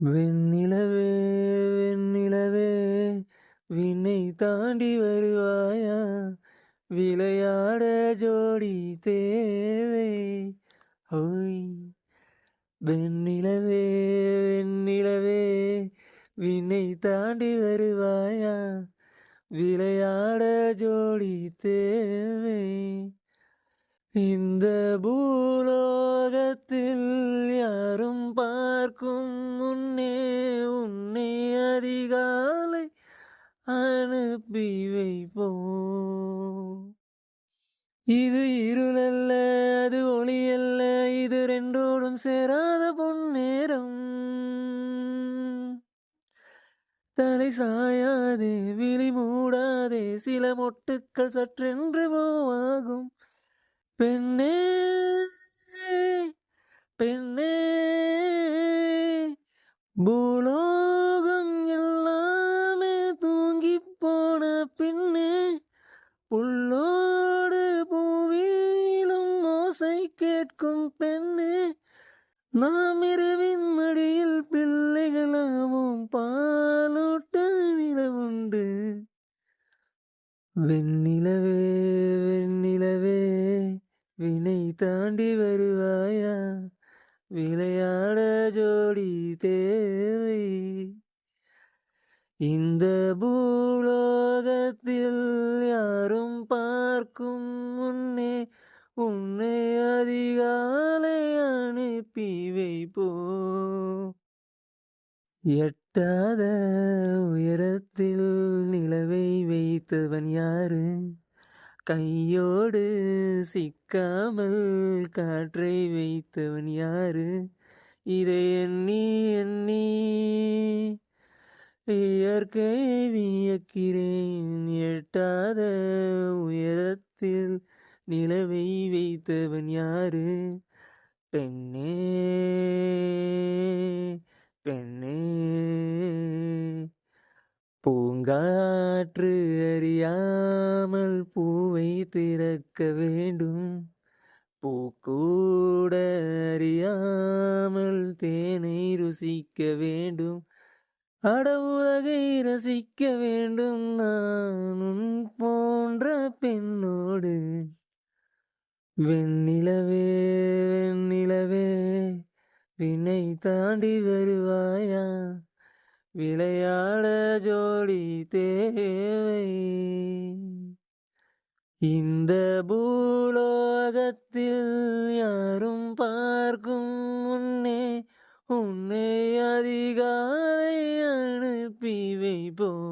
வெண்ணிலவே வெண்ணிலவே விண்ணை தாண்டி வருவாயா விளையாட ஜோடி தேவை ஹோய் வெண்ணிலவே வெண்ணிலவே விண்ணை தாண்டி வருவாயா விளையாட ஜோடி தேவை இந்த பூலோகத்தில் யாரும் பார்க்கும் முன்னே உன்னை அதிகாலை அனுப்பி வைப்போம். இது இருளல்ல, அது ஒளியல்ல, இது ரெண்டோடும் சேராத பொன்னேரம். தலை சாயாதே, விழி மூடாதே, சில மொட்டுக்கள் சற்றென்று போவாகும். பெண்ணே பெண்ணே பூலோகம் எல்லாமே தூங்கி போன பின்னே புல்லோடு பூவிலும் ஓசை கேட்கும் பெண்ணே நாம் இரவின் மடியில் பிள்ளைகளாவும் பாலூட்ட நிலவுண்டு. வெண்ணிலவே வெண்ணிலவே வினை தாண்டி வருவாயா விளையாட ஜோடி தேவை. இந்த பூலோகத்தில் யாரும் பார்க்கும் முன்னே உன்னை அதிகாலை அனுப்பி வைப்போ. எட்டாத உயரத்தில் நிலவை வைத்தவன் யாரு? கையோடு சிக்காமல் காற்றை வைத்தவன் யாரு? இதை எண்ணி எண்ணி இயற்கை வியக்கிறேன். எட்டாத உயரத்தில் நிலவை வைத்தவன் யாரு? பெண்ணே பெண்ணே பூங்காற்று அறியாமல் பூவை திறக்க வேண்டும். பூக்கூட அறியாமல் தேனை ருசிக்க வேண்டும். அட உலகை ரசிக்க வேண்டும் நான் உன் போன்ற பெண்ணோடு. வெண்ணிலவே வெண்ணிலவே விண்ணை தாண்டி வருவாயா விளையாட ஜோடி தேவை. இந்த பூலோகத்தில் யாரும் பார்க்கும் முன்னே உன்னை அதிகாலை அனுப்பி வைப்போம்.